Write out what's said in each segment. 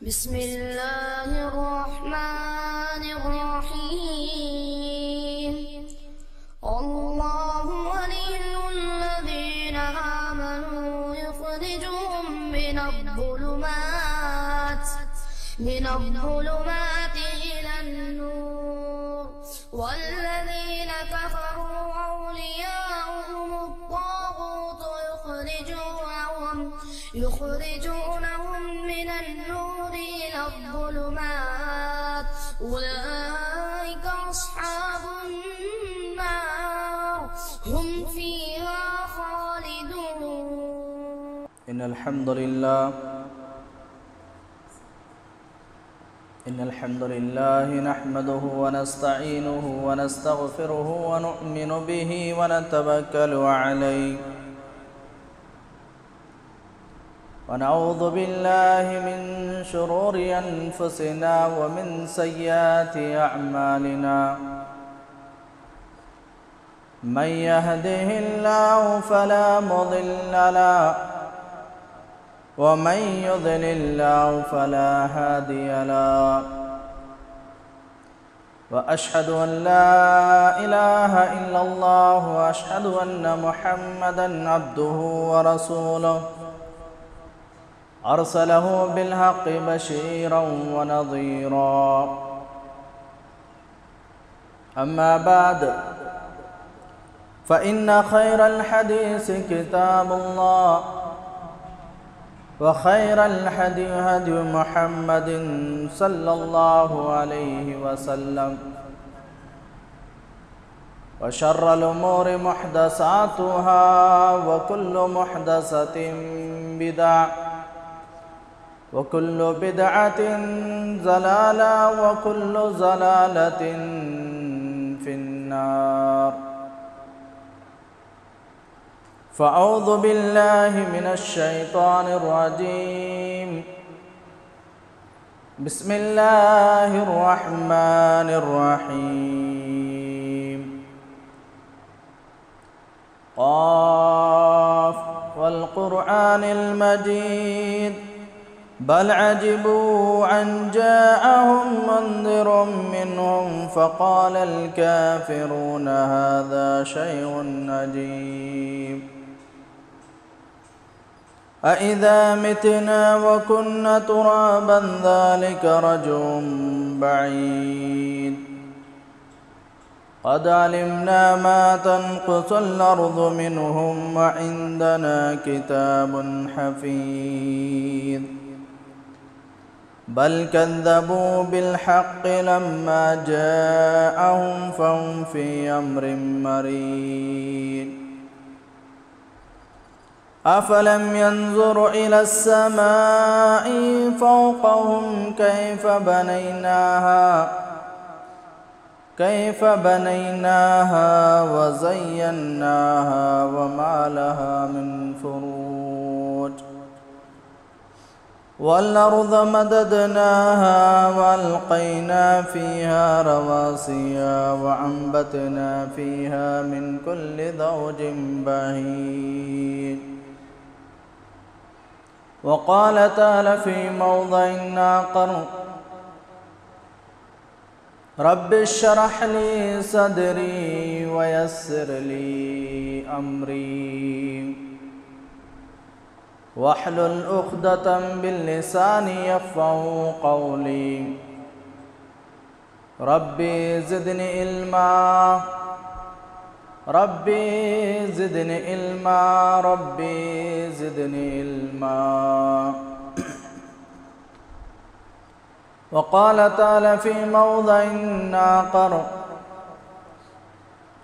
بسم الله الرحمن الرحيم. الله ولي الذين آمنوا يخرجهم من الظلمات إلى النور، والذين كفروا أولياؤهم الطاغوت يخرجونهم من النور إلى الظلمات، أولئك أصحاب النار هم فيها خالدون. إن الحمد لله نحمده ونستعينه ونستغفره ونؤمن به ونتوكل عليه، ونعوذ بالله من شرور أنفسنا ومن سيئات أعمالنا. من يهده الله فلا مضل له، ومن يضلل فلا هادي له، وأشهد أن لا إله إلا الله، وأشهد أن محمدا عبده ورسوله، أرسله بالحق بشيرا ونظيرا. أما بعد، فإن خير الحديث كتاب الله، وخير الهدي هدي محمد صلى الله عليه وسلم، وشر الأمور محدثاتها، وكل محدثة بدعة، وكل بدعة ضلالة، وكل ضلالة في النار. فأعوذ بالله من الشيطان الرجيم. بسم الله الرحمن الرحيم. قاف والقرآن المجيد، بل عجبوا أن جاءهم منذر منهم فقال الكافرون هذا شيء عجيب. أإذا متنا وكنا ترابا ذلك رجع بعيد. قد علمنا ما تنقص الأرض منهم، وعندنا كتاب حفيظ. بل كذبوا بالحق لما جاءهم فهم في أمر مريج. أفلم ينظروا إلى السماء فوقهم كيف بنيناها وزيناها وما لها من فروج. والأرض مددناها وألقينا فيها رواسي وأنبتنا فيها من كل زوج بهيج. وقال تعالى في موضع آخر: رب اشرح لي صدري ويسر لي أمري، واحلل عقدة من لساني يفقهوا قولي. ربي زدني علما، ربي زدني علما، ربي زدني علما. وقال تعالى في موضع آخر: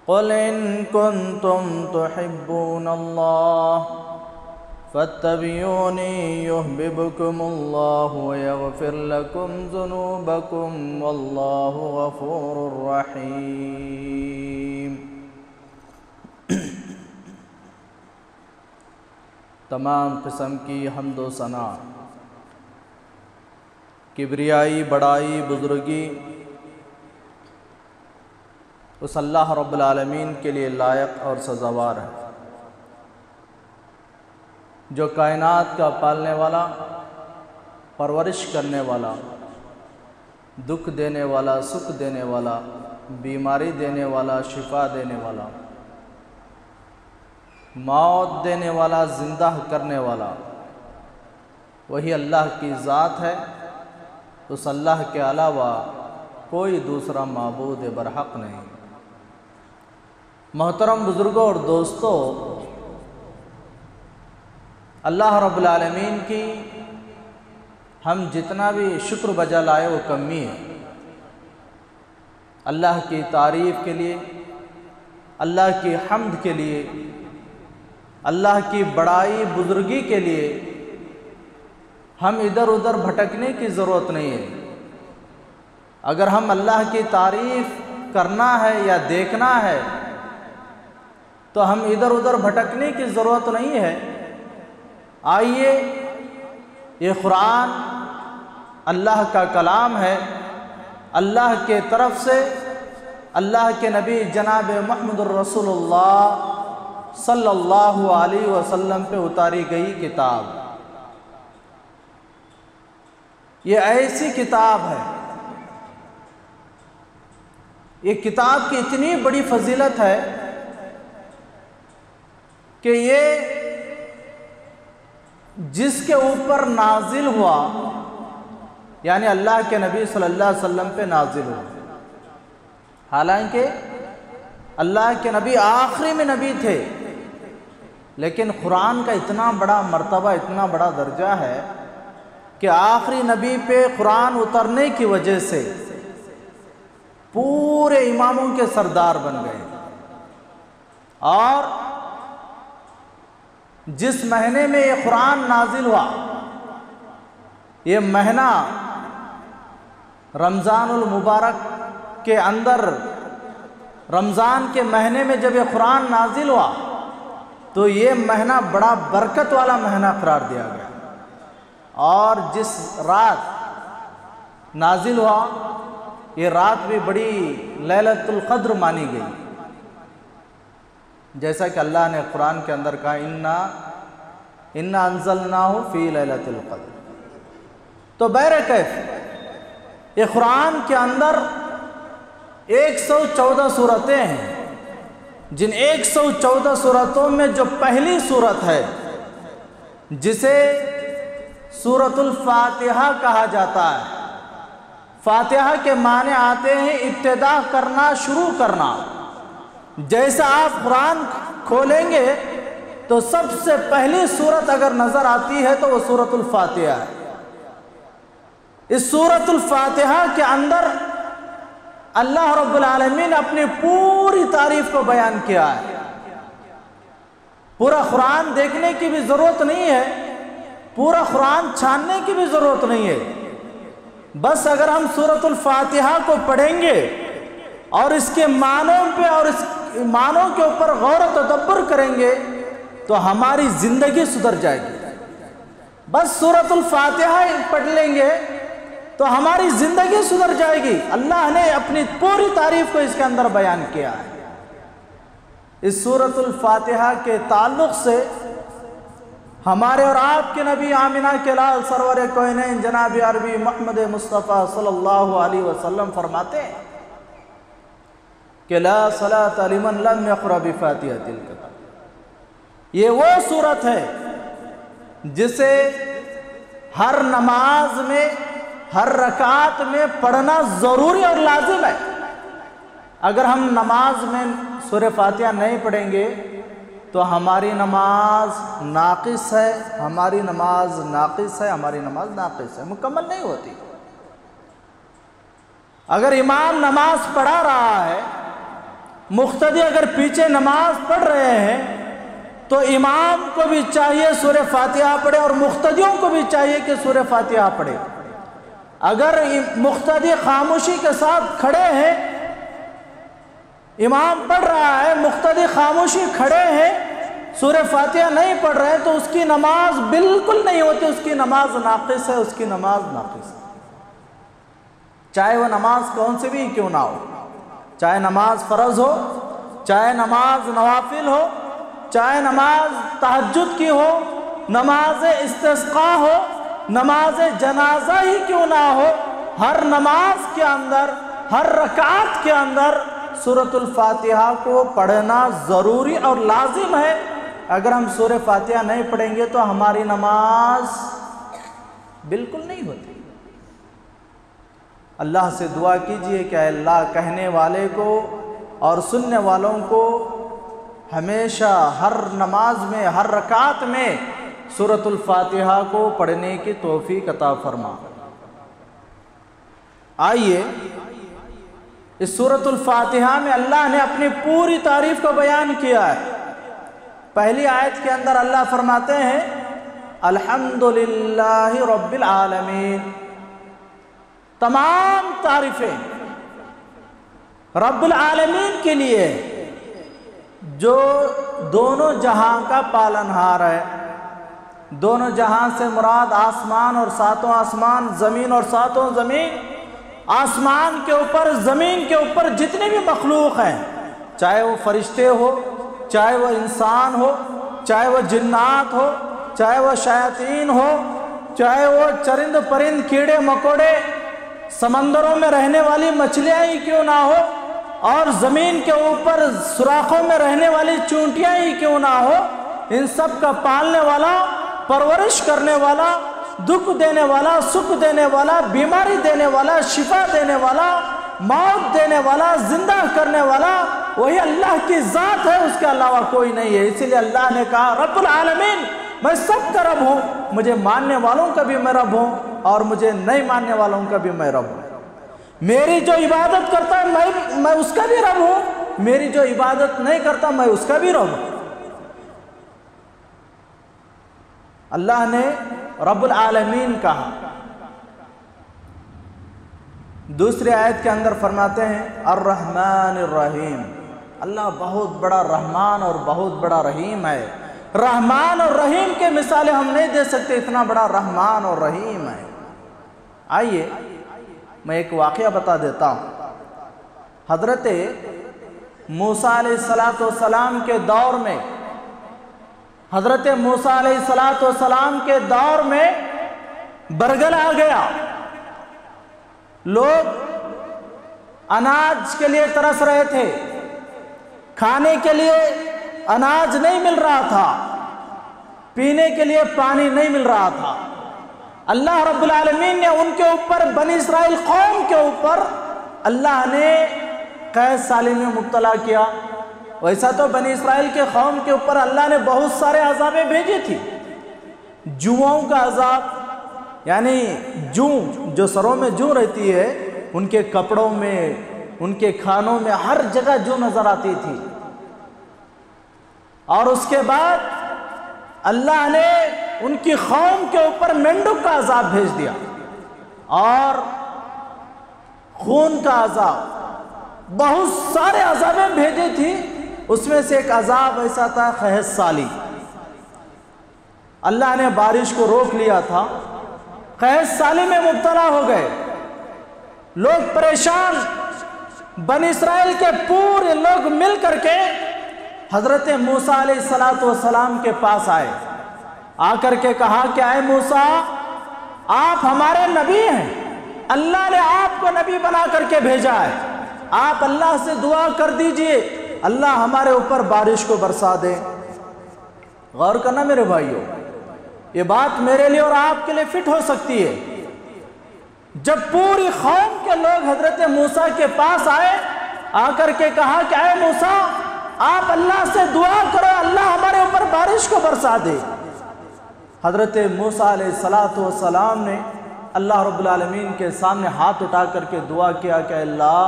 قل إن كنتم تحبون الله فاتبعوني يحببكم الله ويغفر لكم ذنوبكم والله غفور رحيم. تمام قسم کی حمد و ثنا، کبریائی، بڑائی، بزرگی اس اللہ رب العالمین کے لیے لائق اور سزاوار ہے جو کائنات کا پالنے والا، परवरिश करने वाला, दुख देने वाला, सुख देने वाला, बीमारी देने वाला, शिफा देने वाला, मौत देने वाला, ज़िंदा करने वाला, वही अल्लाह की ज़ात है। उस अल्लाह के अलावा कोई दूसरा माबूद बरहक नहीं। मोहतरम बुज़ुर्गों और दोस्तों, अल्लाह रब्बुल आलमीन की हम जितना भी शुक्र बजा लाए वो कमी है। अल्लाह की तारीफ़ के लिए, अल्लाह की हम्द के लिए, अल्लाह की बड़ाई बुज़ुर्गी के लिए हम इधर उधर भटकने की ज़रूरत नहीं है। अगर हम अल्लाह की तारीफ़ करना है या देखना है तो हम इधर उधर भटकने की ज़रूरत नहीं है। आइए, ये कुरान अल्लाह का कलाम है, अल्लाह के तरफ से अल्लाह के नबी जनाब मुहम्मदुर रसूलुल्लाह सल्लल्लाहु अलैहि वसल्लम पे उतारी गई किताब। ये ऐसी किताब है, ये किताब की इतनी बड़ी फजीलत है कि ये जिसके ऊपर नाजिल हुआ, यानी अल्लाह के नबी सल्लल्लाहु अलैहि वसल्लम पे नाजिल हुआ। हालांकि अल्लाह के नबी आखिरी में नबी थे, लेकिन कुरान का इतना बड़ा मर्तबा, इतना बड़ा दर्जा है कि आखिरी नबी पे कुरान उतरने की वजह से पूरे इमामों के सरदार बन गए। और जिस महीने में ये कुरान नाजिल हुआ, ये महीना रमज़ानुल मुबारक के अंदर, रमज़ान के महीने में जब ये कुरान नाजिल हुआ तो ये महीना बड़ा बरकत वाला महीना करार दिया गया। और जिस रात नाजिल हुआ, ये रात भी बड़ी लैलतुल क़द्र मानी गई। जैसा कि अल्लाह ने कुरान के अंदर कहा, इन्ना अंज़लनाहु फ़ी लैलतुल क़द्र। तो बहरकैफ़ ये कुरान के अंदर 114 सूरतें हैं, जिन 114 सूरतों में जो पहली सूरत है, जिसे सूरतुल फातिहा कहा जाता है। फातिहा के माने आते हैं इब्तिदा करना, शुरू करना। जैसे आप कुरान खोलेंगे तो सबसे पहली सूरत अगर नजर आती है तो वो सूरतुल फातिहा है। इस सूरतुल फातिहा के अंदर अल्लाह रब्बुल आलमीन ने अपनी पूरी तारीफ को बयान किया है। पूरा कुरान देखने की भी जरूरत नहीं है, पूरा कुरान छानने की भी जरूरत नहीं है। बस अगर हम सूरतुल फातिहा को पढ़ेंगे और इसके मानों पे और इस मानों के ऊपर गौर तदब्बर करेंगे तो हमारी जिंदगी सुधर जाएगी। बस सूरतुल फातिहा पढ़ लेंगे तो हमारी जिंदगी सुधर जाएगी। अल्लाह ने अपनी पूरी तारीफ को इसके अंदर बयान किया है। इस सूरतुल फातिहा के ताल्लुक से हमारे और आपके नबी आमिना के लाल सरवर कोइनैन जनाब अरबी मोहम्मद मुस्तफ़ा सल्लल्लाहु अलैहि वसल्लम फरमाते हैं कि ला सलात लिमन लम यक़रा बिफ़ातिहातिल किताब। ये वो सूरत है जिसे हर नमाज में, हर रकात में पढ़ना ज़रूरी और लाजिम है। अगर हम नमाज में सूरह फातिहा नहीं पढ़ेंगे तो हमारी नमाज नाक़िस है, हमारी नमाज नाक़िस है, हमारी नमाज नाक़िस है, मुकम्मल नहीं होती। अगर इमाम नमाज पढ़ा रहा है, मुख्तदी अगर पीछे नमाज पढ़ रहे हैं तो इमाम को भी चाहिए सूरह फातिहा पढ़े और मुख्तदियों को भी चाहिए कि सूरह फातिहा पढ़े। अगर मुख्तदी खामोशी के साथ खड़े हैं, इमाम पढ़ रहा है, मुख्तदी खामोशी खड़े हैं, सूरह फातिहा नहीं पढ़ रहे हैं तो उसकी नमाज बिल्कुल नहीं होती, उसकी नमाज नाक़िस है, उसकी नमाज नाक़िस है। चाहे वह नमाज कौन सी भी क्यों ना हो, चाहे नमाज फ़र्ज़ हो, चाहे नमाज नवाफिल हो, चाहे नमाज तहज्जुद की हो, नमाज इस्तिस्क़ा हो, नमाज जनाजा ही क्यों ना हो, हर नमाज के अंदर, हर रकात के अंदर सूरतुल फातिहा को पढ़ना ज़रूरी और लाजिम है। अगर हम सूरह फातिहा नहीं पढ़ेंगे तो हमारी नमाज बिल्कुल नहीं होती। अल्लाह से दुआ कीजिए कि अल्लाह कहने वाले को और सुनने वालों को हमेशा हर नमाज में, हर रकात में सूरतुल फातिहा को पढ़ने की तौफीक अता फरमा। आइए इस सूरतुल फातिहा में अल्लाह ने अपनी पूरी तारीफ को बयान किया है। पहली आयत के अंदर अल्लाह फरमाते हैं अल्हम्दुलिल्लाहि रब्बिल आलमीन, तमाम तारीफें रब्बुल आलमीन के लिए जो दोनों जहां का पालनहार है। दोनों जहां से मुराद आसमान और सातों आसमान, ज़मीन और सातों ज़मीन। आसमान के ऊपर, ज़मीन के ऊपर जितने भी मखलूक हैं, चाहे वो फरिश्ते हो, चाहे वो इंसान हो, चाहे वो जिन्नात हो, चाहे वो शयातीन हो, चाहे वो चरिंद परिंद, कीड़े मकोड़े, समंदरों में रहने वाली मछलियाँ ही क्यों ना हो, और ज़मीन के ऊपर सुराखों में रहने वाली चूंटियाँ ही क्यों ना हो, इन सब का पालने वाला, परवरिश करने वाला, दुख देने वाला, सुख देने वाला, बीमारी देने वाला, शिफा देने वाला, मौत देने वाला, जिंदा करने वाला वही अल्लाह की ज़ात है, उसके अलावा कोई नहीं है। इसीलिए अल्लाह ने कहा रब्बुल आलमीन, मैं सबका रब हूँ, मुझे मानने वालों का भी मैं रब हूँ और मुझे नहीं मानने वालों का भी मैं रब हूँ। मेरी जो इबादत करता है मैं उसका भी रब हूँ, मेरी जो इबादत नहीं करता मैं उसका भी रब हूँ। अल्लाह ने रब्बुल आलमीन कहा। दूसरी आयत के अंदर फरमाते हैं अर्रहमानिर रहीम, अल्लाह बहुत बड़ा रहमान और बहुत बड़ा रहीम है। रहमान और रहीम के मिसालें हम नहीं दे सकते, इतना बड़ा रहमान और रहीम है। आइए मैं एक वाक़या बता देता हूँ। हज़रत मूसा अलैहिस्सलाम के दौर में, हज़रत मूसा अलैहिस्सलाम के दौर में बरगल आ गया। लोग अनाज के लिए तरस रहे थे, खाने के लिए अनाज नहीं मिल रहा था, पीने के लिए पानी नहीं मिल रहा था। अल्लाह रब्बुल आलमीन ने उनके ऊपर, बनी इस्राइल कौम के ऊपर अल्लाह ने कैद साली में मुब्तला किया। वैसा तो बनी इस्राइल के कौम के ऊपर अल्लाह ने बहुत सारे अज़ाबें भेजी थी। जुओं का अज़ाब, यानी जूं, जो सरों में जूं रहती है, उनके कपड़ों में, उनके खानों में, हर जगह जूं नजर आती थी। और उसके बाद अल्लाह ने उनकी कौम के ऊपर मेंढक का अज़ाब भेज दिया और खून का अज़ाब, बहुत सारे अज़ाबें भेजी थी। उसमें से एक अज़ाब ऐसा था क़हत साली। अल्लाह ने बारिश को रोक लिया था, क़हत साली में मुब्तला हो गए लोग, परेशान। बनी इस्राइल के पूरे लोग मिल करके हज़रत मूसा अलैहिस्सलाम के पास आए, आकर के कहा कि आए मूसा, आप हमारे नबी हैं, अल्लाह ने आपको नबी बना करके भेजा है, आप अल्लाह से दुआ कर दीजिए, अल्लाह हमारे ऊपर बारिश को बरसा दे। गौर करना मेरे भाइयों, ये बात मेरे लिए और आपके लिए फिट हो सकती है। जब पूरी कौम के लोग हजरत मूसा के पास आए, आकर के कहा कि आए मूसा, आप अल्लाह से दुआ करो, अल्लाह हमारे ऊपर बारिश को बरसा दे। हजरत मूसा अलैहिस्सलाम ने अल्लाह रब्बुल आलमीन के सामने हाथ उठा करके दुआ किया कि अल्लाह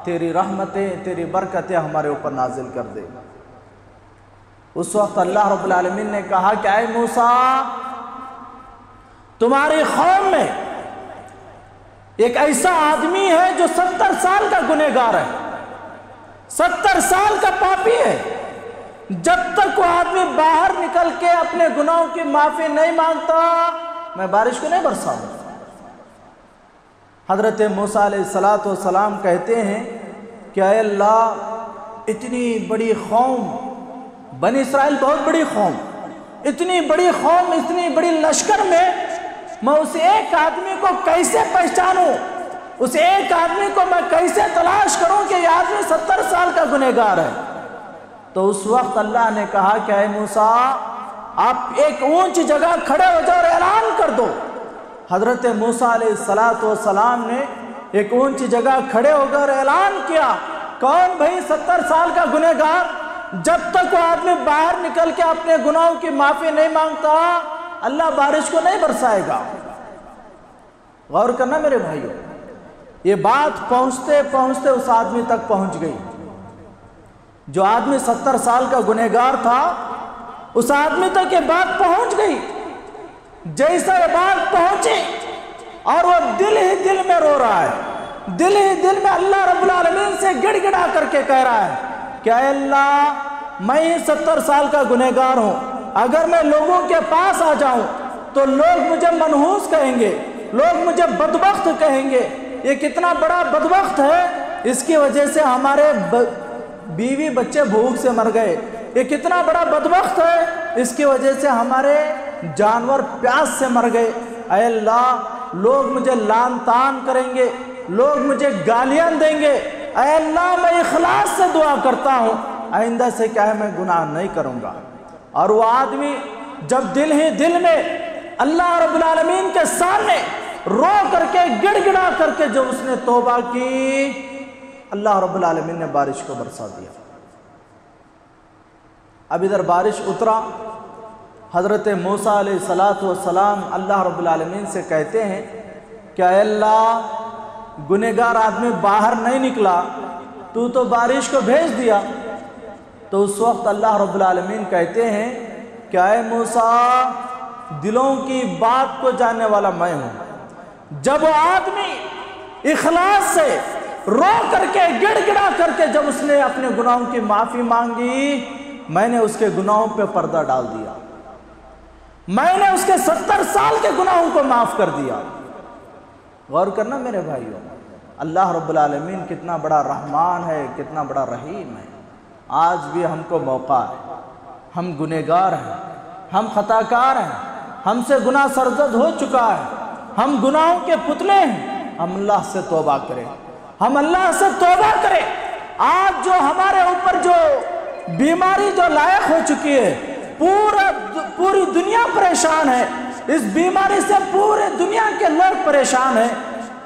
तेरी रहमतें, तेरी बरकतें हमारे ऊपर नाजिल कर दे। उस वक्त अल्लाह रब्बुल आलमीन ने कहा कि आए मूसा, तुम्हारी कौम में एक ऐसा आदमी है जो 70 साल का गुनहगार है, 70 साल का पापी है। जब तक वो आदमी बाहर निकल के अपने गुनाहों की माफी नहीं मांगता, मैं बारिश को नहीं बरसाऊंगा। हजरत मूसा अलैहिस्सलाम कहते हैं कि ऐ अल्लाह, इतनी बड़ी कौम, बनी इस्राइल बहुत बड़ी कौम, इतनी बड़ी कौम, इतनी बड़ी लश्कर में मैं उस एक आदमी को कैसे पहचानूं, उस एक आदमी को मैं कैसे तलाश करूं कि यह आदमी 70 साल का गुनहगार है। तो उस वक्त अल्लाह ने कहा कि ऐ मूसा, आप एक ऊंची जगह खड़े हो जाओ और ऐलान कर दो। हजरत मूसा अलैहिस्सलाम ने एक ऊंची जगह खड़े होकर ऐलान किया, कौन भाई 70 साल का गुनहगार? जब तक वो आदमी बाहर निकल के अपने गुनाहों की माफी नहीं मांगता, अल्लाह बारिश को नहीं बरसाएगा। गौर करना मेरे भाइयों, ये बात पहुंचते पहुंचते उस आदमी तक पहुंच गई। जो आदमी 70 साल का गुनहगार था, उस आदमी तक ये बात पहुंच गई। जैसा ये बात पहुंची और वो दिल ही दिल में रो रहा है, दिल ही दिल में अल्लाह रब्बुल आलमीन से गिड़गिड़ा करके कह रहा है कि अल्लाह, मैं ही 70 साल का गुनहगार हूं। अगर मैं लोगों के पास आ जाऊं तो लोग मुझे मनहूस कहेंगे, लोग मुझे बदबख्त कहेंगे। ये कितना बड़ा बदबख्त है, इसकी वजह से हमारे बीवी बच्चे भूख से मर गए। ये कितना बड़ा बदबख्त है, इसकी वजह से हमारे जानवर प्यास से मर गए। ऐ अल्लाह, लोग मुझे लान तान करेंगे, लोग मुझे गालियां देंगे। ऐ अल्लाह, मैं इखलास से दुआ करता हूँ, आइंदा से क्या है मैं गुनाह नहीं करूँगा। और वो आदमी जब दिल ही दिल में अल्लाह रब्बुल आलमीन के सामने रो करके गिड़गिड़ा करके जब उसने तौबा की, अल्लाह रब्बुल आलमीन ने बारिश को बरसा दिया। अब इधर बारिश उतरा, हज़रत मूसा अलैहिस्सलाम अल्लाह रब्बुल आलमीन से कहते हैं कि अल्लाह, गुनहगार आदमी बाहर नहीं निकला, तू तो बारिश को भेज दिया। तो उस वक्त अल्लाह रब्बुल आलमीन कहते हैं कि ऐ मूसा, दिलों की बात को जानने वाला मैं हूँ। जब वो आदमी इखलास से रो करके गिड़गिड़ा करके जब उसने अपने गुनाहों की माफ़ी मांगी, मैंने उसके गुनाहों पे पर्दा डाल दिया, मैंने उसके 70 साल के गुनाहों को माफ़ कर दिया। गौर करना मेरे भाइयों, अल्लाह रब्बुल आलमीन कितना बड़ा रहमान है, कितना बड़ा रहीम है। आज भी हमको मौका है, हम गुनहगार हैं, हम खताकार हैं, हमसे गुनाह सरजद हो चुका है, हम गुनाहों के पुतले हैं। हम अल्लाह से तौबा करें, हम अल्लाह से तौबा करें। आज जो हमारे ऊपर जो बीमारी जो लायक हो चुकी है, पूरी दुनिया परेशान है, इस बीमारी से पूरी दुनिया के लोग परेशान हैं।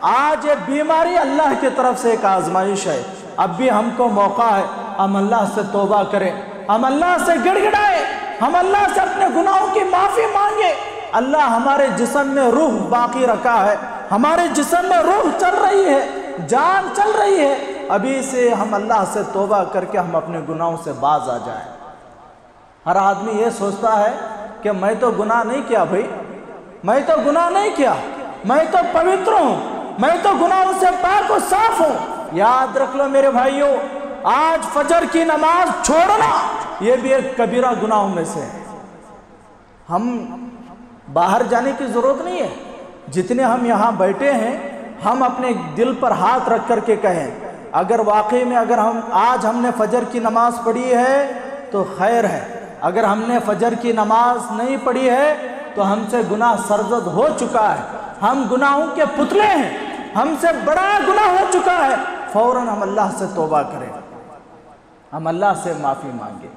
आज ये बीमारी अल्लाह की तरफ से एक आजमाइश है। अब भी हमको मौका है, हम अल्लाह से तौबा करें, हम अल्लाह से गिड़गिड़ाए, हम अल्लाह से अपने गुनाहों की माफ़ी मांगे। अल्लाह हमारे जिस्म में रूह बाकी रखा है, हमारे जिस्म में रूह चल रही है, जान चल रही है। अभी से हम अल्लाह से तौबा करके हम अपने गुनाहों से बाज आ जाएं। हर आदमी ये सोचता है कि मैं तो गुनाह नहीं किया भाई, मैं तो गुनाह नहीं किया, मैं तो पवित्र हूँ, मैं तो गुनाहों से पाक और साफ हूँ। याद रख लो मेरे भाइयों, आज फजर की नमाज छोड़ना ये भी एक कबीरा गुनाहों में से है। हम बाहर जाने की ज़रूरत नहीं है, जितने हम यहाँ बैठे हैं, हम अपने दिल पर हाथ रख कर के कहें, अगर वाकई में अगर आज हमने फजर की नमाज पढ़ी है तो खैर है, अगर हमने फजर की नमाज नहीं पढ़ी है तो हमसे गुनाह सरजद हो चुका है, हम गुनाहों के पुतले हैं, हमसे बड़ा गुनाह हो चुका है। फौरन हम अल्लाह से तौबा करें, हम अल्लाह से माफ़ी मांगे।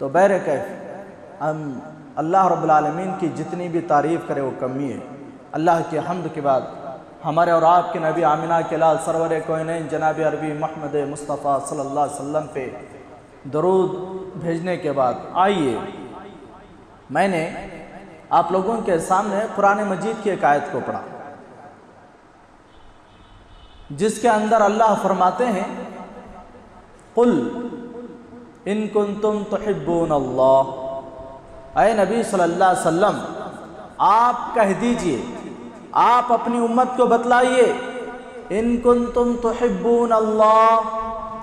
तो बहरकैफ हम अल्लाह रब्बुल आलमीन की जितनी भी तारीफ़ करें वो कमी है। अल्लाह के हम्द के बाद हमारे और आपके नबी आमिना के लाल सरवर कोइनैन जनाब अरबी मोहम्मद मुस्तफ़ा सल्लल्लाहु अलैहि वसल्लम पे दरूद भेजने के बाद आइए मैंने आप लोगों के सामने कुरान मजीद की एक आयत को पढ़ा, जिसके अंदर अल्लाह फरमाते हैं, कुल इन कुंतुम तुहिब्बून अल्लाह। ऐ नबी सल्लल्लाहु अलैहि वसल्लम, आप कह दीजिए, आप अपनी उम्मत को बतलाइए, इन कुंतुम तुहिब्बून अल्लाह,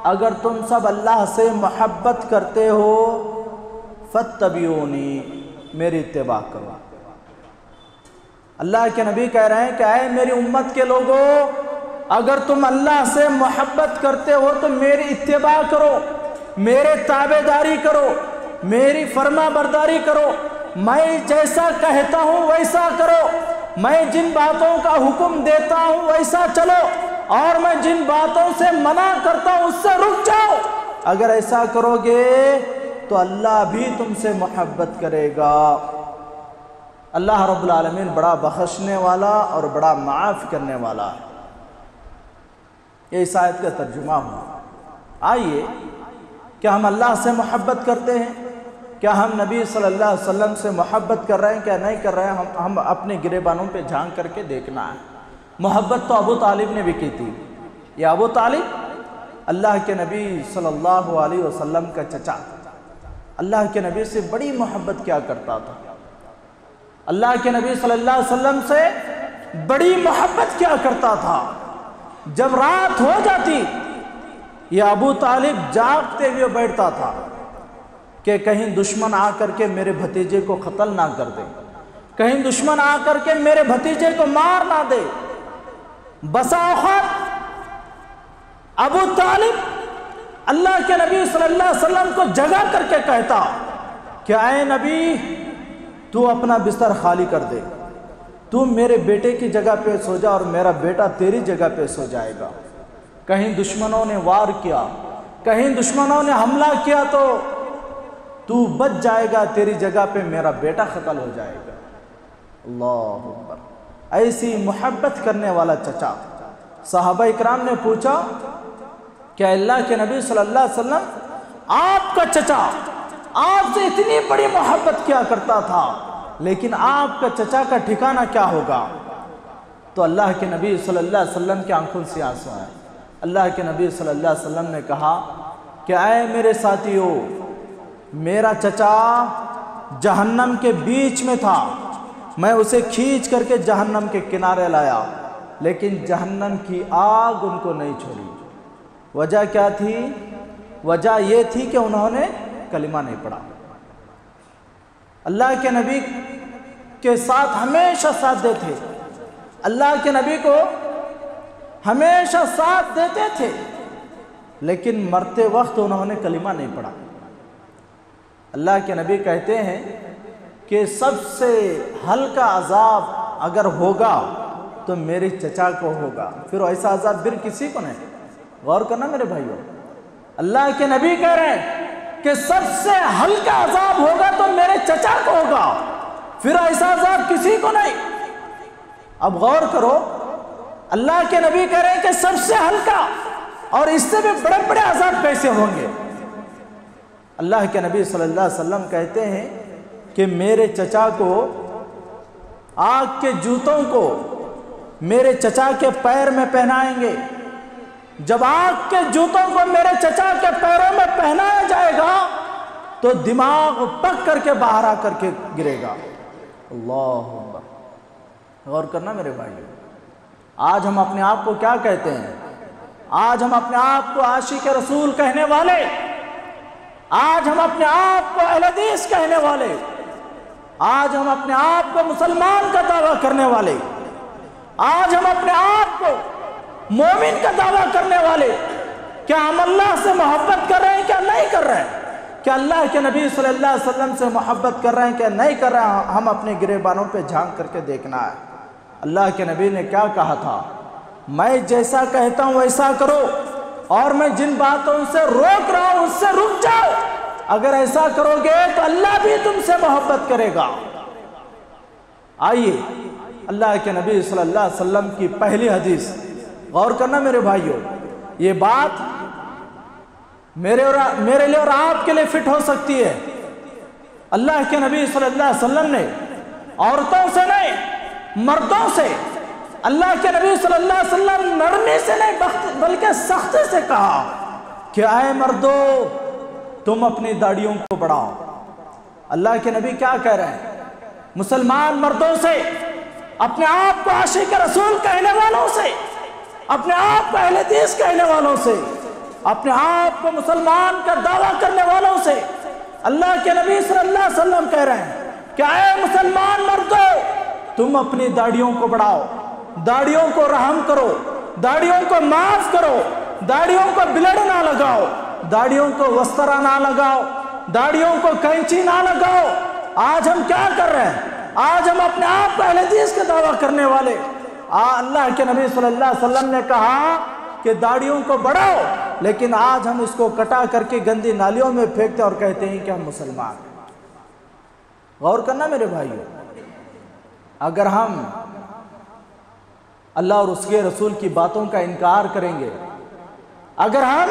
अगर तुम सब अल्लाह से मोहब्बत करते हो, फत्तबिऊनी, मेरी इत्तिबा करो। अल्लाह के नबी कह रहे हैं कि ऐ मेरी उम्मत के लोगों, अगर तुम अल्लाह से मोहब्बत करते हो तो मेरी इत्तिबा करो, मेरे ताबेदारी करो, मेरी फरमा बरदारी करो, मैं जैसा कहता हूं वैसा करो, मैं जिन बातों का हुक्म देता हूं वैसा चलो, और मैं जिन बातों से मना करता हूं उससे रुक जाओ। अगर ऐसा करोगे तो अल्लाह भी तुमसे मोहब्बत करेगा। अल्लाह रब्बुल आलमीन बड़ा बख्शने वाला और बड़ा माफ़ करने वाला है। ये इस आयत का तर्जुमा हुआ। आइए, क्या हम अल्लाह से मोहब्बत करते हैं? क्या हम नबी सल्लल्लाहु अलैहि वसल्लम से मोहब्बत कर रहे हैं, क्या नहीं कर रहे हैं? हम अपने गिरेबानों पे झांक करके देखना है। मोहब्बत तो अबू तालिब ने भी की थी। ये अबू तालिब अल्लाह के नबी सल्लल्लाहु अलैहि वसल्लम का चचा, अल्लाह के नबी से बड़ी मोहब्बत क्या करता था। अल्लाह के नबी सल्लल्लाहु अलैहि वसल्लम से बड़ी मोहब्बत क्या करता था। जब रात हो जाती, ये अबू तालिब जागते हुए बैठता था कि कहीं दुश्मन आकर के मेरे भतीजे को कत्ल ना कर दे, कहीं दुश्मन आकर के मेरे भतीजे को मार ना दे। बसा औक़ात अबू तालिब अल्लाह के नबी सल्लल्लाहु अलैहि वसल्लम को जगा करके कहता कि ऐ नबी, तू अपना बिस्तर खाली कर दे, तू मेरे बेटे की जगह पे सो जा और मेरा बेटा तेरी जगह पे सो जाएगा। कहीं दुश्मनों ने वार किया, कहीं दुश्मनों ने हमला किया तो तू बच जाएगा, तेरी जगह पे मेरा बेटा कत्ल हो जाएगा। अल्लाहु अकबर। ऐसी मोहब्बत करने वाला चचा। सहाबा इकराम ने पूछा कि अल्लाह के नबी सल्लल्लाहु अलैहि वसल्लम, आपका चचा आपसे इतनी बड़ी मोहब्बत क्या करता था, लेकिन आपका चचा का ठिकाना क्या होगा? तो अल्लाह के नबी सल्लल्लाहु अलैहि वसल्लम की आंखों से आंसू आए। अल्लाह के नबी सल्लल्लाहु अलैहि वसल्लम ने कहा कि ऐ मेरे साथियों, मेरा चचा जहन्नम के बीच में था, मैं उसे खींच करके जहन्नम के किनारे लाया, लेकिन जहन्नम की आग उनको नहीं छोड़ी। वजह क्या थी? वजह ये थी कि उन्होंने कलिमा नहीं पढ़ा। अल्लाह के नबी के साथ हमेशा साथ देते, अल्लाह के नबी को हमेशा साथ देते थे, लेकिन मरते वक्त उन्होंने कलिमा नहीं पढ़ा। अल्लाह के नबी कहते हैं कि सबसे हल्का अजाब अगर होगा तो मेरे चचा को होगा, फिर ऐसा अजाब फिर किसी को नहीं। गौर करना मेरे भाइयों, अल्लाह के नबी कह रहे हैं कि सबसे हल्का अजाब होगा तो मेरे चचा को होगा, फिर ऐसा अजाब किसी को नहीं। अब गौर करो, अल्लाह के नबी कह रहे हैं कि सबसे हल्का, और इससे भी बड़े बड़े अजाब कैसे होंगे। अल्लाह के नबी सल्लल्लाहु अलैहि वसल्लम कहते हैं कि मेरे चचा को, आग के जूतों को मेरे चचा के पैर में पहनाएंगे। जब आग के जूतों को मेरे चचा के पैरों में पहनाया जाएगा तो दिमाग पक करके बाहर आकर के गिरेगा। अल्लाह अकबर। गौर करना मेरे भाइयों, आज हम अपने आप को क्या कहते हैं? आज हम अपने आप को आशिक रसूल कहने वाले, आज हम अपने आप को अहले हदीस कहने वाले, आज हम अपने आप को मुसलमान का दावा करने वाले, आज हम अपने आप को मोमिन का दावा करने वाले, क्या हम अल्लाह से मोहब्बत कर रहे हैं क्या नहीं कर रहे हैं? क्या अल्लाह के नबी सल्लल्लाहु अलैहि वसल्लम से मोहब्बत कर रहे हैं क्या नहीं कर रहे हैं? हम अपने गिरेबानों पे झांक करके देखना है। अल्लाह के नबी ने क्या कहा था? मैं जैसा कहता हूँ वैसा करो, और मैं जिन बातों से रोक रहा हूँ उससे रुक जाओ। अगर ऐसा करोगे तो अल्लाह भी तुमसे मोहब्बत करेगा। आइए, अल्लाह के नबी सल्लल्लाहु अलैहि वसल्लम की पहली हदीस, गौर करना मेरे भाइयों, ये बात मेरे लिए और आपके लिए फिट हो सकती है। अल्लाह के नबी सल्लल्लाहु अलैहि वसल्लम ने औरतों से नहीं, मर्दों से, अल्लाह के नबी सल्लल्लाहु अलैहि वसल्लम नरमी से नहीं बल्कि सख्ती से कहा कि आए मर्दो, तुम अपनी दाढ़ियों को बढ़ाओ। अल्लाह के नबी क्या कह रहे हैं? मुसलमान मर्दों से, अपने आप को आशिक रसूल कहने वालों से, अपने आप को अहले हदीस कहने वालों से, अपने आप को मुसलमान का दावा करने वालों से अल्लाह के नबी सल्लल्लाहु अलैहि वसल्लम कह रहे हैं कि ऐ मुसलमान मर्दो, तुम अपनी दाढ़ियों को बढ़ाओ, दाढ़ियों को रहम करो, दाढ़ियों को माफ करो, दाढ़ियों को ब्लेड ना लगाओ, दाढ़ियों को वस्त्रा ना लगाओ, दाढ़ियों को कैंची ना लगाओ, آج ہم کیا کر رہے ہیں؟ آج ہم اپنے آپ کو اہل حدیث کا دعویٰ کرنے والے، اللہ کے نبی صلی اللہ علیہ وسلم نے کہا کہ داڑھیوں کو بڑھاؤ، لیکن آج ہم اس کو کٹا کر کے گندی نالیوں میں پھینکتے اور کہتے ہیں کہ ہم مسلمان ہیں۔ غور کرنا میرے بھائیو، اگر ہم اللہ اور اس کے رسول کی باتوں کا انکار کریں گے، اگر ہم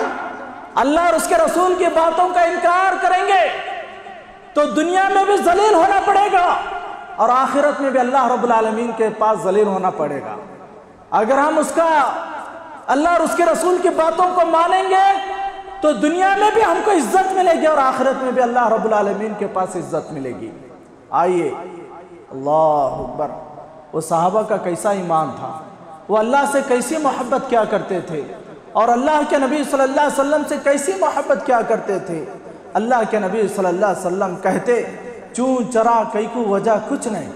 اللہ اور اس کے رسول کی باتوں کا انکار کریں گے تو دنیا میں بھی ذلیل ہونا پڑے گا اور آخرت میں بھی اللہ رب العالمین کے پاس ذلیل ہونا پڑے گا۔ اگر ہم اس کا اللہ اور اس کے رسول کی باتوں کو مانیں گے تو دنیا میں بھی ہم کو عزت ملے گی اور آخرت میں بھی اللہ رب العالمین کے پاس عزت ملے گی۔ آئیے، اللہ اکبر، وہ صحابہ کا کیسا ایمان تھا، وہ اللہ سے کیسی محبت کیا کرتے تھے اور اللہ کے نبی صلی اللہ علیہ وسلم سے کیسی محبت کیا کرتے تھے۔ اللہ کے نبی صلی اللہ علیہ وسلم کہتے چون چرا کئی کو وجہ کچھ نہیں،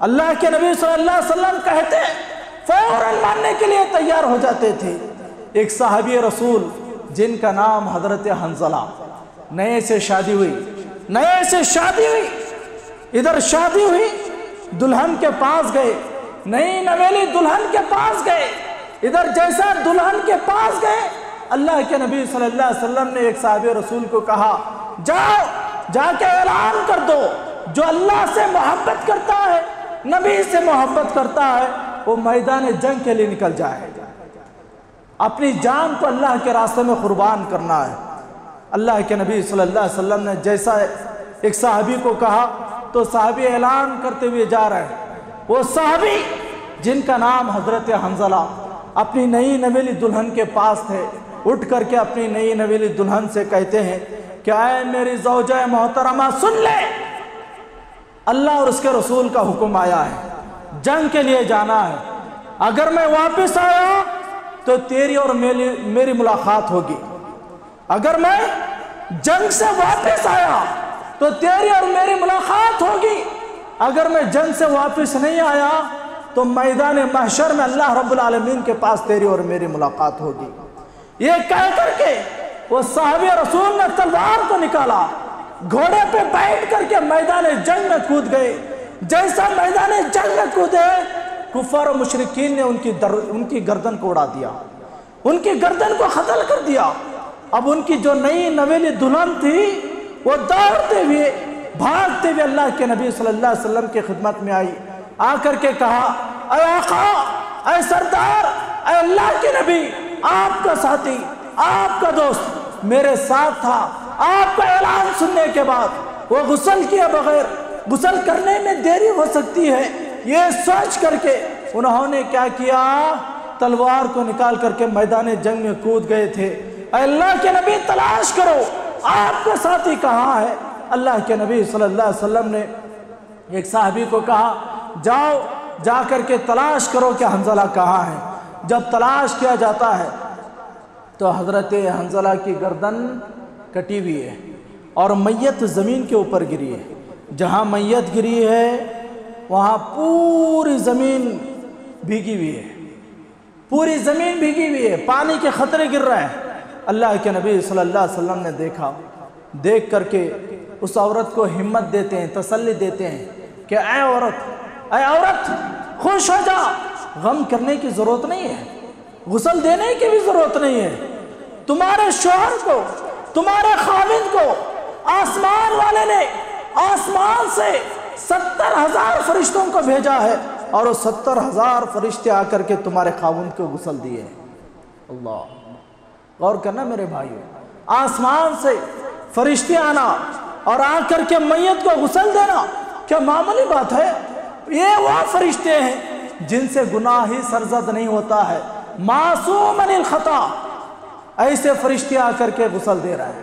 اللہ کے نبی صلی اللہ علیہ وسلم کہتے فوراً ماننے کے لیے تیار ہو جاتے تھے۔ ایک صحابی رسول جن کا نام حضرت حنظلہ، نئے سے شادی ہوئی، ادھر شادی ہوئی، دلہن کے پاس گئے، نئی نویلی دلہن کے پاس گئے، ادھر جیسا دلہن کے پاس گئے، اللہ کے نبی صلی اللہ علیہ وسلم نے ایک صحابی رسول کو کہا جاؤ جا کے اعلان کر دو، جو اللہ سے محبت کرتا ہے، نبی سے محبت کرتا ہے، وہ میدان جنگ کے لیے نکل جائے، اپنی جان کو اللہ کے راستے میں قربان کرنا ہے۔ اللہ کے نبی صلی اللہ علیہ وسلم نے جیسا ایک صحابی کو کہا تو صحابی اعلان کرتے ہوئے جا رہے ہیں۔ وہ صحابی جن کا نام حضرت حنظلہ اپنی نئی نویلی دلہن کے پاس تھے، اٹھ کر کے اپنی نئی نویلی دلہن سے کہتے ہیں کہ اے میری زوجہ محترمہ سن لے، اللہ اور اس کے رسول کا حکم آیا ہے، جنگ کے لیے جانا ہے، اگر میں واپس آیا تو تیری اور میری ملاقات ہوگی، اگر میں جنگ سے واپس آیا تو تیری اور میری ملاقات ہوگی، اگر میں جنگ سے واپس نہیں آیا تو میدان محشر میں اللہ رب العالمین کے پاس تیری اور میری ملاقات ہوگی۔ یہ کہہ کر کے وہ صحابی رسول نے تلوار کو نکالا، گھوڑے پہ بیٹھ کر کے میدان جنگ میں کود گئے۔ جیسا میدان جنگ میں کودے، کفار و مشرکین نے ان کی گردن کو اڑا دیا، ان کی گردن کو قتل کر دیا۔ اب ان کی جو نئی نویلی دلہن تھی وہ دوڑتے ہوئے بھاگتے ہوئے اللہ کے نبی صلی اللہ علیہ وسلم کی خدمت میں آئی، آ کر کے کہا اے آقا، اے سردار، اے اللہ کے نبی، آپ کا ساتھی، آپ کا دوست میرے ساتھ تھا، آپ کا اعلان سننے کے بعد وہ غسل کیے بغیر غسل کرنے میں دیری ہو سکتی ہے، یہ سوچ کر کے انہوں نے کیا کیا، تلوار کو نکال کر کے میدان جنگ میں کود گئے تھے۔ اے اللہ کے نبی تلاش کرو، آپ کا ساتھی کہاں ہے؟ اللہ کے نبی صلی اللہ علیہ وسلم نے ایک صحابی کو کہا جاؤ جا کر کے تلاش کرو کہ حنظلہ کہاں ہے۔ جب تلاش کیا جاتا ہے تو حضرت حنظلہ کی گردن کٹی ہوئی ہے اور میت زمین کے اوپر گری ہے، جہاں میت گری ہے وہاں پوری زمین بھیگی ہوئی ہے، پوری زمین بھیگی ہوئی ہے، پانی کے خطرے گر رہے ہیں۔ اللہ کے نبی صلی اللہ علیہ وسلم نے دیکھا، دیکھ کر کے اس عورت کو ہمت دیتے ہیں، تسلی دیتے ہیں کہ اے عورت خوش ہو جا، غم کرنے کی ضرورت نہیں ہے، غسل دینے کی بھی ضرورت نہیں ہے، تمہارے شوہر کو، تمہارے خاوند کو آسمان والے نے آسمان سے 70,000 فرشتوں کو بھیجا ہے اور وہ 70,000 فرشتے آ کر کے تمہارے خاوند کو غسل دیے۔ اللہ، غور کرنا میرے بھائیو، آسمان سے فرشتے آنا اور آ کر کے میت کو غسل دینا کیا معمولی بات ہے؟ یہ وہ فرشتے ہیں جن سے گناہ ہی سرزد نہیں ہوتا ہے، معصوم من الخطا، ایسے فرشتے آ کر کے غسل دے رہا ہے۔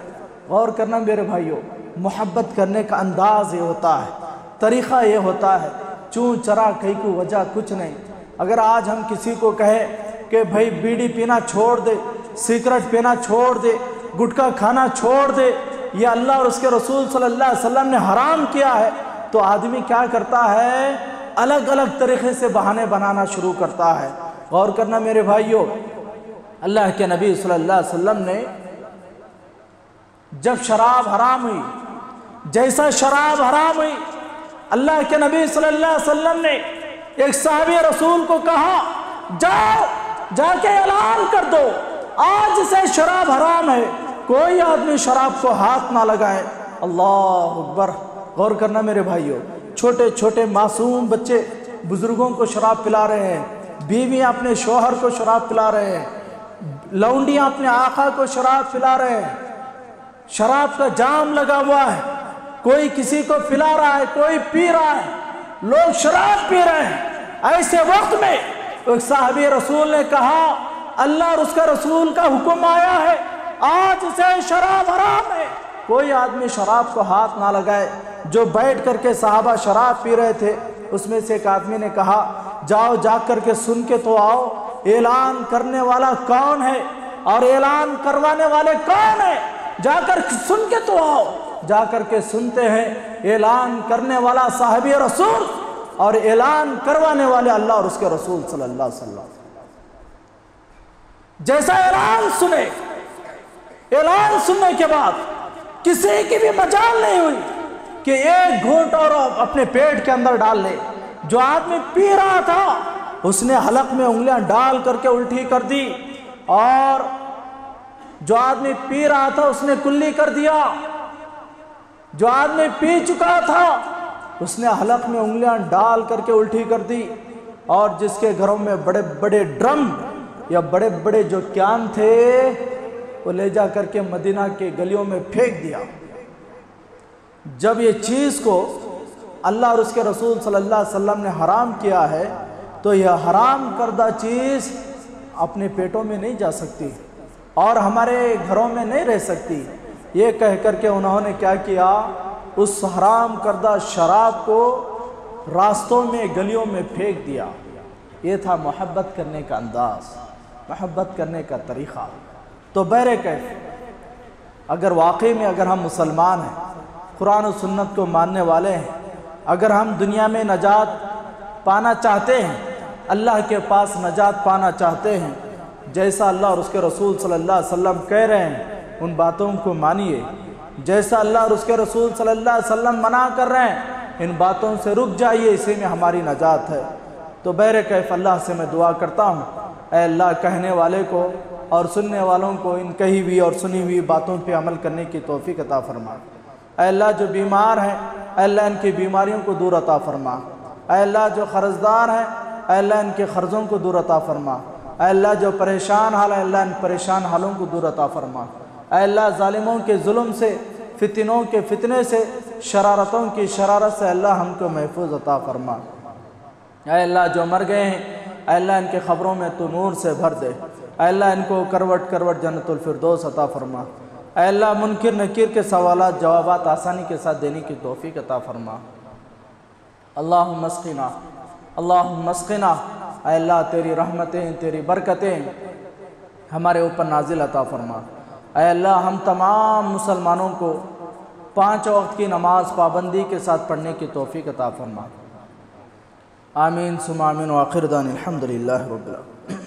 غور کرنا میرے بھائیو، محبت کرنے کا انداز یہ ہوتا ہے، طریقہ یہ ہوتا ہے، چون چرا کہیں کو وجہ کچھ نہیں۔ اگر آج ہم کسی کو کہیں کہ بھائی بیڑی پینا چھوڑ دے، سگریٹ پینا چھوڑ دے، گٹکا کھانا چھوڑ دے، یہ اللہ اور اس کے رسول صلی اللہ علیہ وسلم نے حرام کیا ہے، تو آدمی کیا کرتا ہے، الگ الگ طریقے سے بہانے بنانا شروع کرتا ہے۔ غور کرنا میرے بھائیو، اللہ کے نبی صلی اللہ علیہ وسلم نے جب شراب حرام ہوئی، جیسا شراب حرام ہوئی اللہ کے نبی صلی اللہ علیہ وسلم نے ایک صحابی رسول کو کہا جاؤ جا کے اعلان کر دو آج سے شراب حرام ہے، کوئی آدمی شراب کو ہاتھ نہ لگائے۔ اللہ اکبر، غور کرنا میرے بھائیوں، چھوٹے چھوٹے معصوم بچے بزرگوں کو شراب پلا رہے ہیں، بیویاں اپنے شوہر کو شراب پلا رہے ہیں، لونڈیاں اپنے آقا کو شراب پلا رہے ہیں، شراب کا جام لگا ہوا ہے، کوئی کسی کو پلا رہا ہے، کوئی پی رہا ہے، لوگ شراب پی رہے ہیں۔ ایسے وقت میں ایک صحابی رسول نے کہا اللہ اور اس کا رسول کا حکم آیا ہے آج سے شراب حرام ہے، کوئی آدمی شراب کو ہاتھ نہ لگائے۔ جو بیٹھ کر کے صحابہ شراب پی رہے تھے اس میں سے ایک آدمی نے کہا جاؤ جا کر کے سن کے تو آؤ اعلان کرنے والا کون ہے اور اعلان کروانے والے کون ہیں، جا کر سن کے تو آؤ۔ جا کر کے سنتے ہیں، اعلان کرنے والا صحابی رسول اور اعلان کروانے والے اللہ اور اس کے رسول صلی اللہ علیہ وسلم۔ جیسا اعلان سنے، اعلان سننے کے بعد کسی کی بھی مجال نہیں ہوئی کہ ایک گھونٹ اور اپنے پیٹ کے اندر ڈال لے۔ جو آدمی پی رہا تھا اس نے حلق میں انگلیاں ڈال کر کے الٹی کر دی، اور جو آدمی پی رہا تھا اس نے کلی کر دیا۔ جو آدمی پی چکا تھا اس نے حلق میں انگلیاں ڈال کر کے الٹی کر دی، اور جس کے گھروں میں بڑے بڑے ڈرم یا بڑے بڑے جو کیان تھے وہ لے جا کر کے مدینہ کے گلیوں میں پھینک دیا۔ جب یہ چیز کو اللہ اور اس کے رسول صلی اللہ علیہ وسلم نے حرام کیا ہے تو یہ حرام کردہ چیز اپنے پیٹوں میں نہیں جا سکتی اور ہمارے گھروں میں نہیں رہ سکتی۔ یہ کہہ کر کے انہوں نے کیا کیا، اس حرام کردہ شراب کو راستوں میں گلیوں میں پھینک دیا۔ یہ تھا محبت کرنے کا انداز، محبت کرنے کا طریقہ۔ تو بہرکیف اگر واقعی میں اگر ہم مسلمان ہیں، قرآن و سنت کو ماننے والے ہیں، اگر ہم دنیا میں نجات پانا چاہتے ہیں، اللہ کے پاس نجات پانا چاہتے ہیں، جیسا اللہ اور اس کے رسول صلی اللہ علیہ وسلم کہہ رہے ہیں ان باتوں کو مانیے، جیسا اللہ اور اس کے رسول صلی اللہ علیہ وسلم منع کر رہے ہیں ان باتوں سے رک جائیے، اسی میں ہماری نجات ہے۔ تو بہرکیف اللہ سے میں دعا کرتا ہوں اے اللہ کہنے والے کو اور سننے والوں کو ان کہی ہوئی اور سنی ہوئی باتوں پہ عمل کرنے کی توفیق عطا فرما۔ اے اللہ جو بیمار ہیں اے اللہ ان کی بیماریوں کو دور عطا فرما۔ اے اللہ جو قرضدار ہیں اے اللہ ان کے قرضوں کو دور عطا فرما۔ اے اللہ جو پریشان حال ہیں اللہ ان پریشان حالوں کو دور عطا فرما۔ اے اللہ ظالموں کے ظلم سے، فتنوں کے فتنے سے، شرارتوں کی شرارت سے اللہ ہم کو محفوظ عطا فرما۔ اے اللہ جو مر گئے ہیں اے اللہ ان کے قبروں میں تو نور سے بھر دے۔ اے اللہ ان کو کروٹ کروٹ جنت الفردوس عطا فرما۔ اے اللہ منکر نکیر کے سوالات جوابات آسانی کے ساتھ دینے کی توفیق عطا فرما۔ اللہم اسقنا، اللہم اسقنا، اے اللہ تیری رحمتیں تیری برکتیں ہمارے اوپر نازل عطا فرما۔ اے اللہ ہم تمام مسلمانوں کو 5 وقت کی نماز پابندی کے ساتھ پڑھنے کی توفیق عطا فرما۔ آمین ثم آمین وآخر دعوانا الحمدللہ رب العالمین۔